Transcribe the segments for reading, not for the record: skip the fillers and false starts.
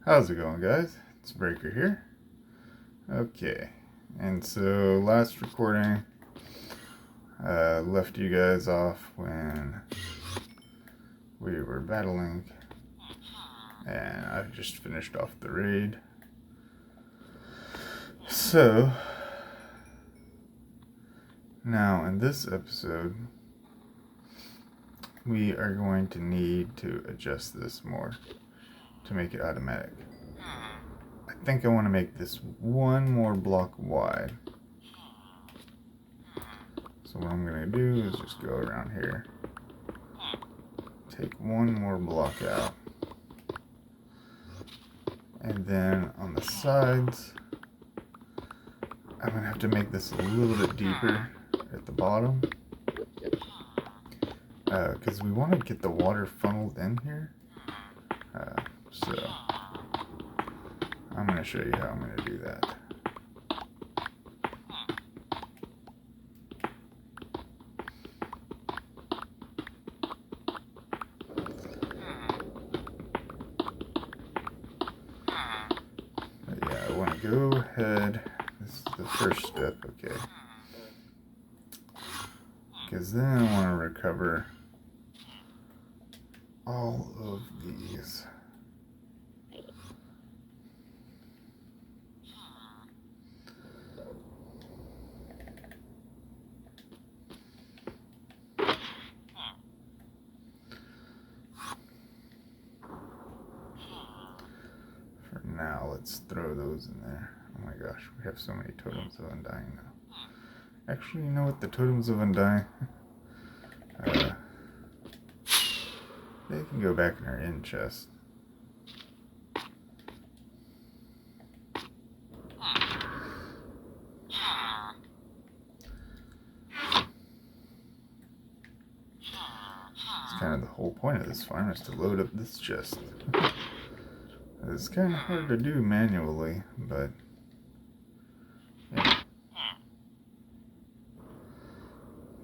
How's it going, guys? It's Breaker here. Okay, and so last recording, left you guys off when we were battling, and I just finished off the raid. So, now in this episode, we are going to need to adjust this more to make it automatic. I think I want to make this one more block wide. So what I'm going to do is just go around here, take one more block out, and then on the sides, I'm going to have to make this a little bit deeper at the bottom, because we want to get the water funneled in here. So I'm going to show you how I'm going to do that. But yeah, I want to go ahead. This is the first step, okay? Because then I want to recover all of these. For now, let's throw those in there. Oh my gosh, we have so many Totems of Undying now. Actually, you know what? The Totems of Undying, they can go back in our end chest. It's kind of the whole point of this farm, is to load up this chest. It's kind of hard to do manually, but yeah,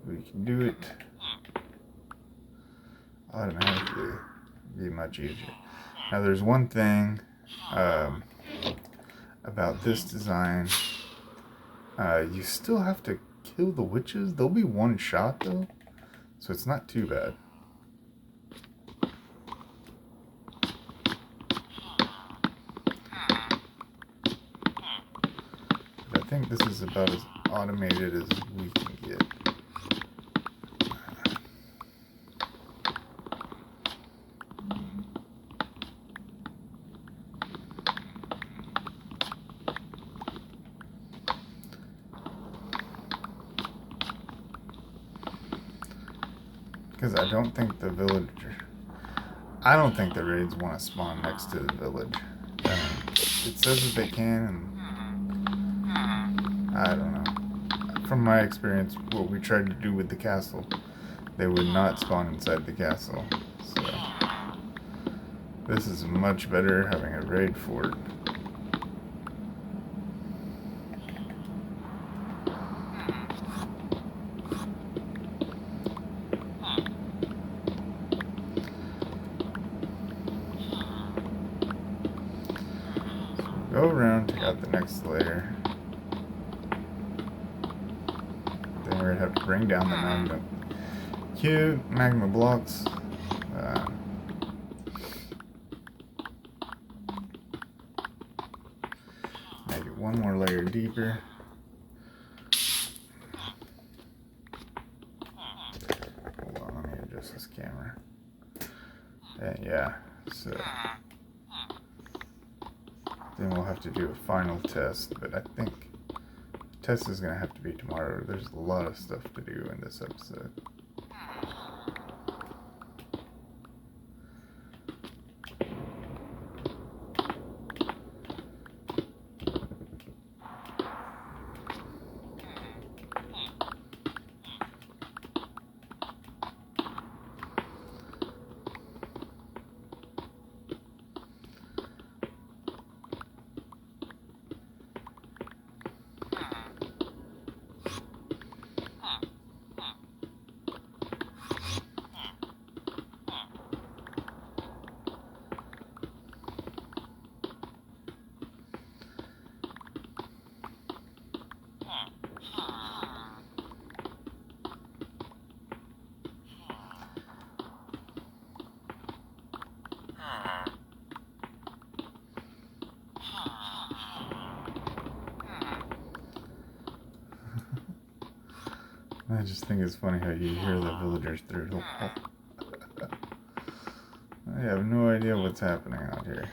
we can do it automatically. It'd be much easier. Now there's one thing about this design. You still have to kill the witches. They'll be one shot though, so it's not too bad. But I think this is about as automated as we can get. Because I don't think the villager... I don't think the raids want to spawn next to the village. It says that they can, and I don't know. From my experience, what we tried to do with the castle, they would not spawn inside the castle. So, this is much better having a raid fort. Go around, take out the next layer. Then we're going to have to bring down the magma blocks. Make it one more layer deeper. Hold on, let me adjust this camera. And yeah, so then we'll have to do a final test, but I think the test is going to have to be tomorrow. There's a lot of stuff to do in this episode. I just think it's funny how you hear the villagers through the wall. I have no idea what's happening out here.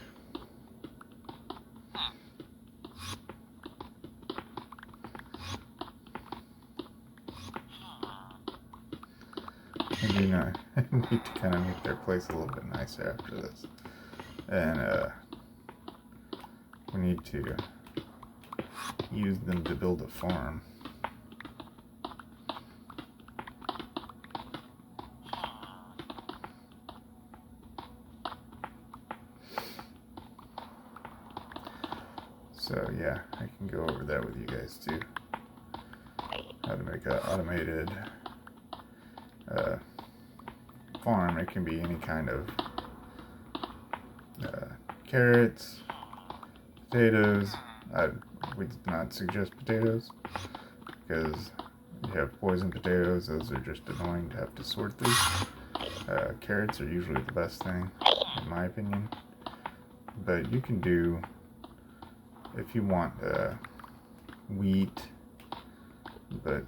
I do not. I need to kind of make their place a little bit nicer after this. And we need to use them to build a farm. So yeah, I can go over that with you guys too. How to make an automated farm. It can be any kind of carrots, potatoes. I would not suggest potatoes because you have poison potatoes. Those are just annoying to have to sort through. Carrots are usually the best thing, in my opinion. But you can do, if you want, wheat. But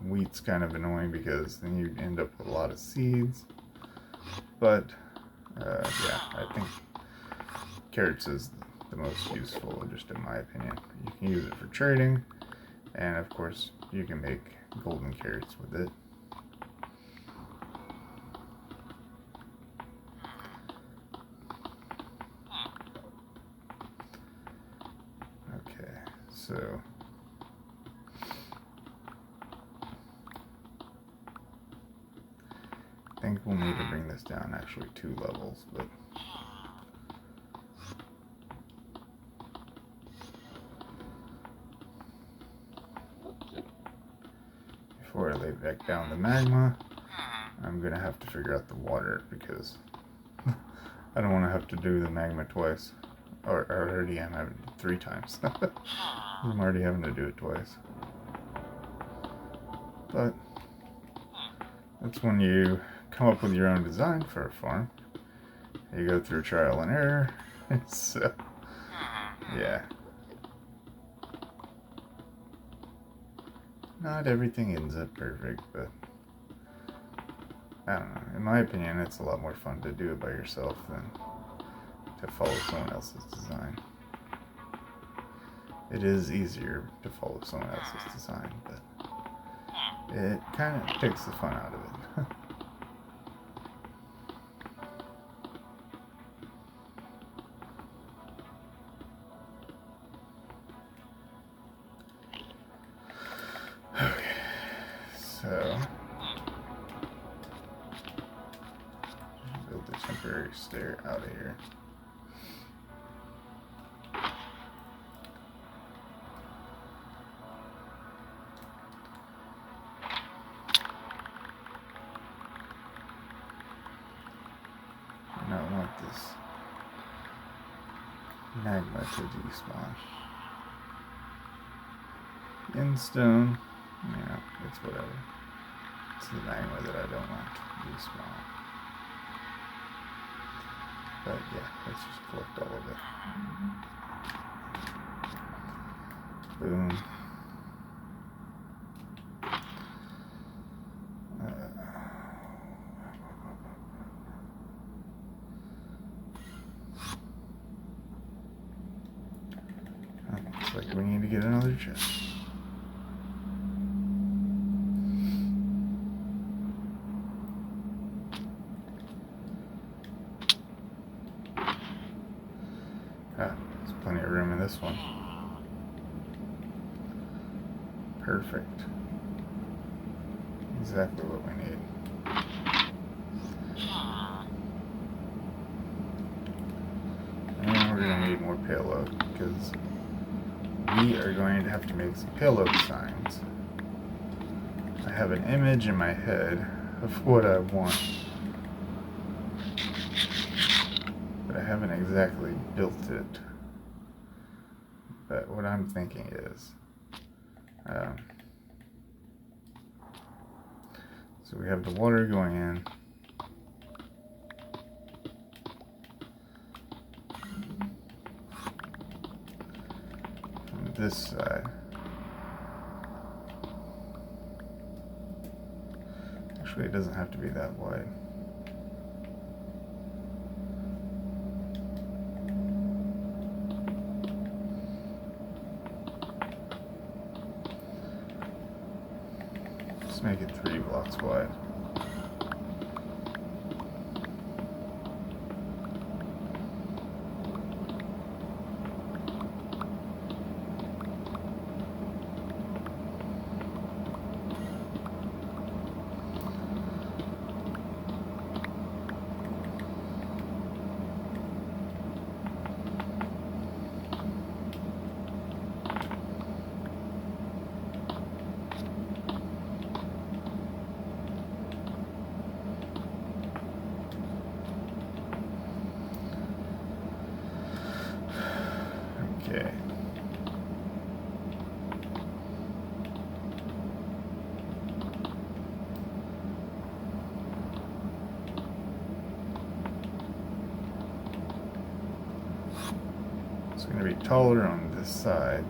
wheat's kind of annoying because then you end up with a lot of seeds. But yeah, I think carrots is the most useful, just in my opinion. You can use it for trading, and of course you can make golden carrots with it. Okay, so I think we'll need to bring this down actually 2 levels, but before I lay back down the magma, I'm gonna have to figure out the water because I don't want to have to do the magma twice. Or already I'm having 3 times. I'm already having to do it twice. But that's when you come up with your own design for a farm. You go through trial and error. So, yeah. Not everything ends up perfect, but I don't know. In my opinion, it's a lot more fun to do it by yourself than to follow someone else's design. It is easier to follow someone else's design, but it kind of takes the fun out of it. Okay, so build a temporary stair out of here. I don't want this magma to despawn. In stone, yeah, it's whatever. It's the magma that I don't want to despawn. But yeah, let's just collect all of it. Boom. Looks like we need to get another chest. There's plenty of room in this one. Perfect. Exactly what we need. And we're going to need more payload because we are going to have to make some payload signs. I have an image in my head of what I want, but I haven't exactly built it. But what I'm thinking is, so we have the water going in. this side. Actually, it doesn't have to be that wide. Just make it 3 blocks wide. Okay. It's going to be taller on this side.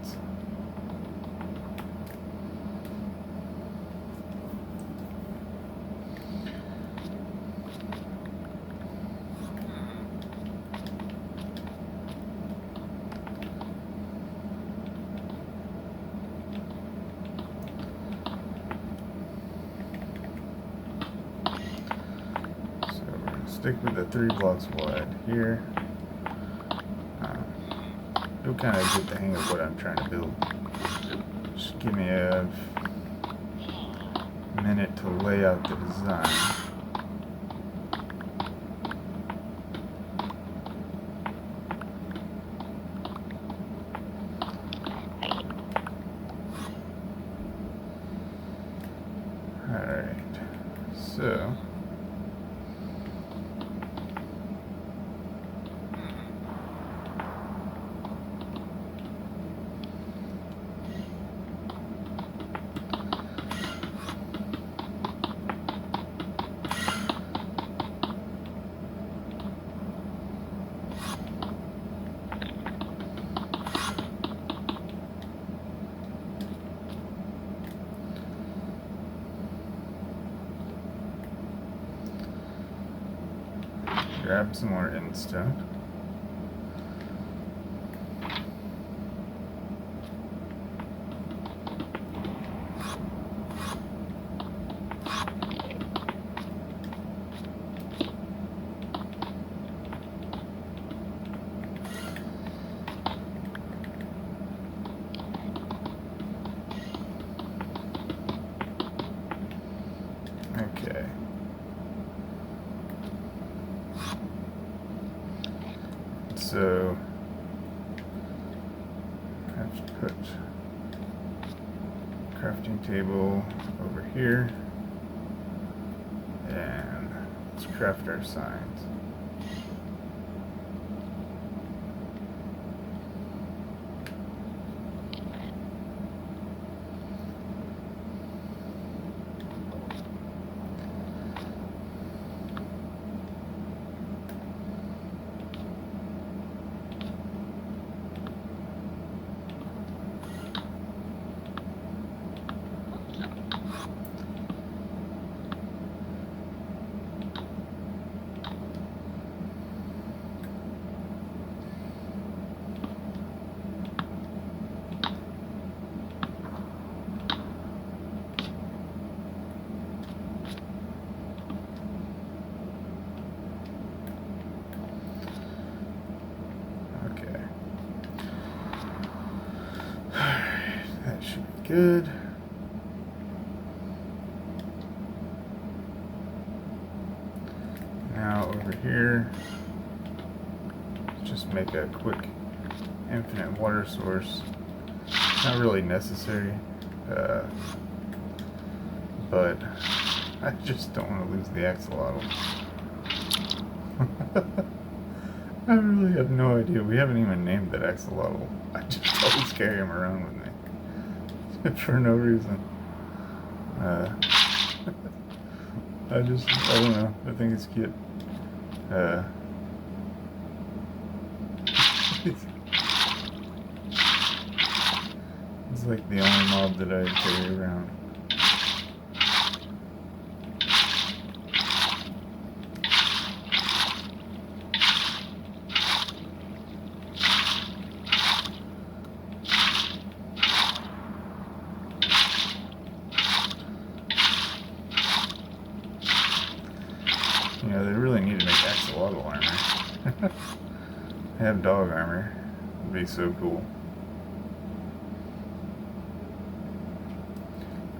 Stick with the 3 blocks wide here. You'll kind of get the hang of what I'm trying to build. Just give me a minute to lay out the design. Alright, so grab some more endstone. Okay. So I have to put crafting table over here, and let's craft our signs. That should be good. Now over here, just make a quick infinite water source. Not really necessary, but I just don't want to lose the axolotl. I really have no idea. We haven't even named that axolotl. I just always carry him around with me for no reason. I don't know. I think it's cute. He's like the only mob that I carry around. You know, they really need to make axolotl armor. Have dog armor. It'd be so cool.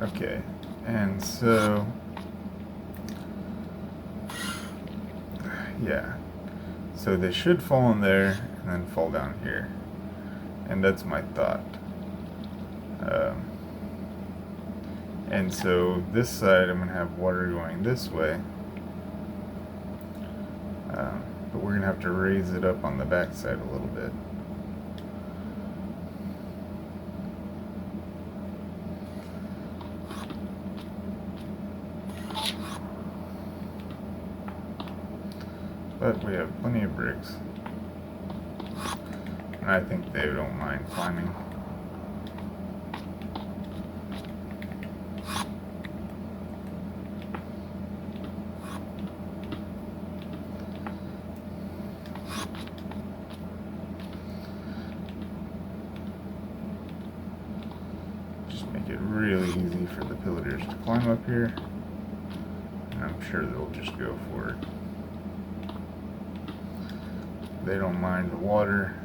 Okay, and so, yeah, so they should fall in there and then fall down here, and that's my thought. And so this side I'm going to have water going this way, but we're going to have to raise it up on the back side a little bit. But we have plenty of bricks. And I think they don't mind climbing. Just make it really easy for the pillagers to climb up here. And I'm sure they'll just go for it. They don't mind the water.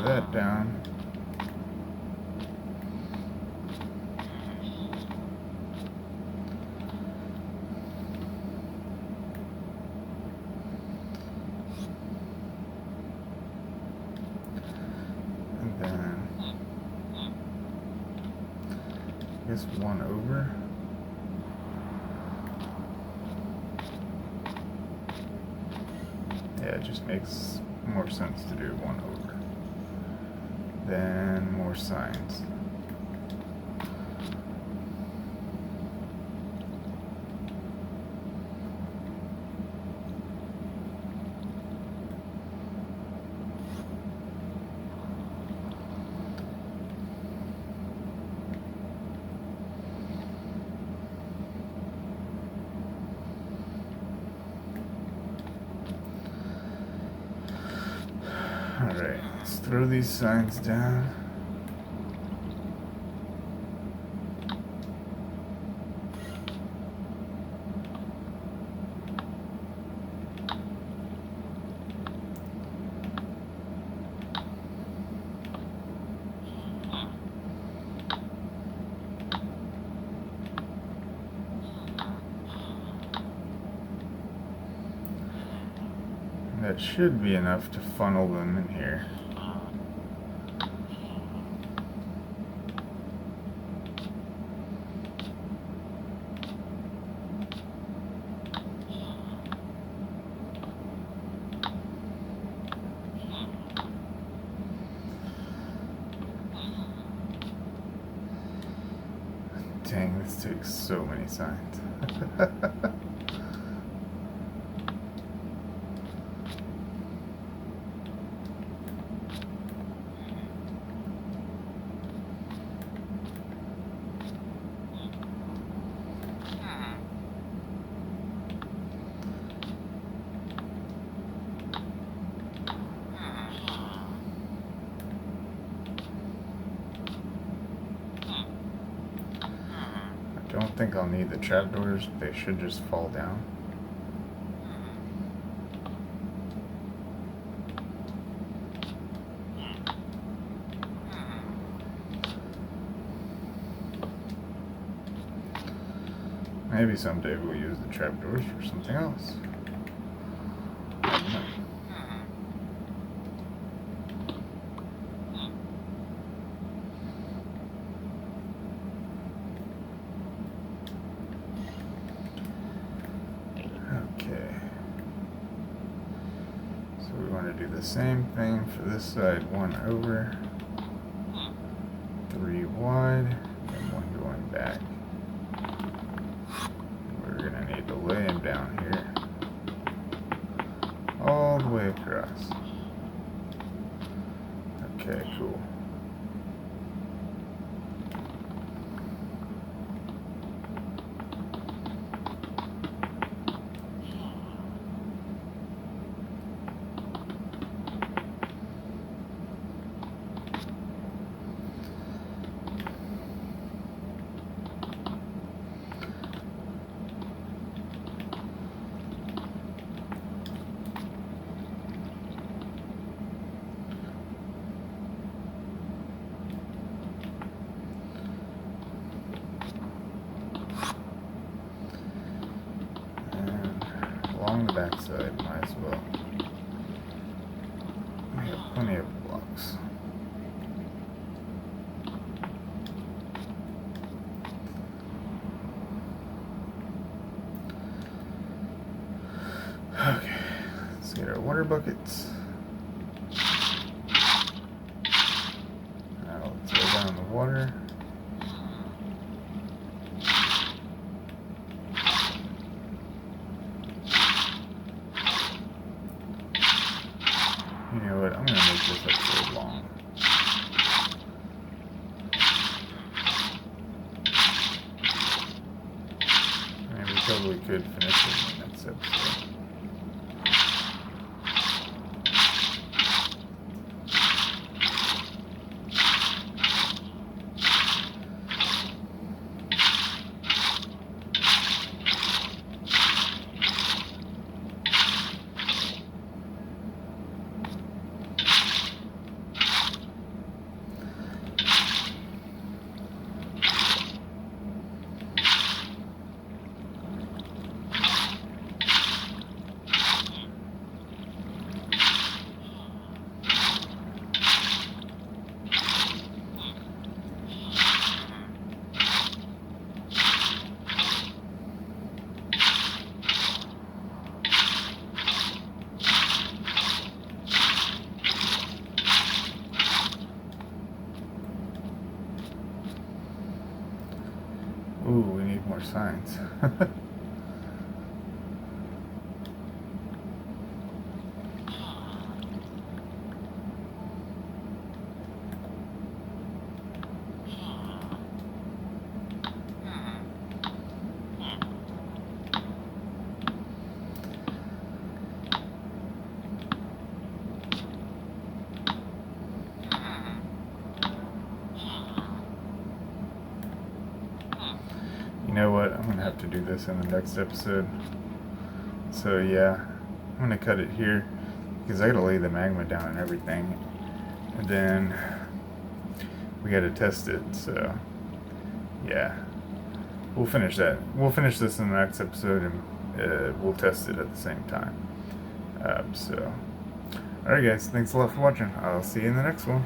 That down. And then I guess one over. Yeah, it just makes more sense to do one over. Then more signs. Alright, let's throw these signs down. That should be enough to funnel them in here. Dang, this takes so many signs. I don't think I'll need the trapdoors. They should just fall down. Maybe someday we'll use the trapdoors for something else. I don't know. going to do the same thing for this side. 1 over, 3 wide, and 1 going back. We're going to need to lay him down here all the way across. Okay, cool. Along the backside, might as well. We have plenty of blocks. Okay, let's get our water buckets. Now let's lay down the water. You know what, I'm going to make this episode long. I mean, we probably could finish it in the next episode. Ooh, we need more signs. You know what? I'm gonna have to do this in the next episode. So yeah, I'm gonna cut it here because I gotta lay the magma down and everything, and then we gotta test it. So yeah, we'll finish that. We'll finish this in the next episode, and we'll test it at the same time. So, alright guys, thanks a lot for watching. I'll see you in the next one.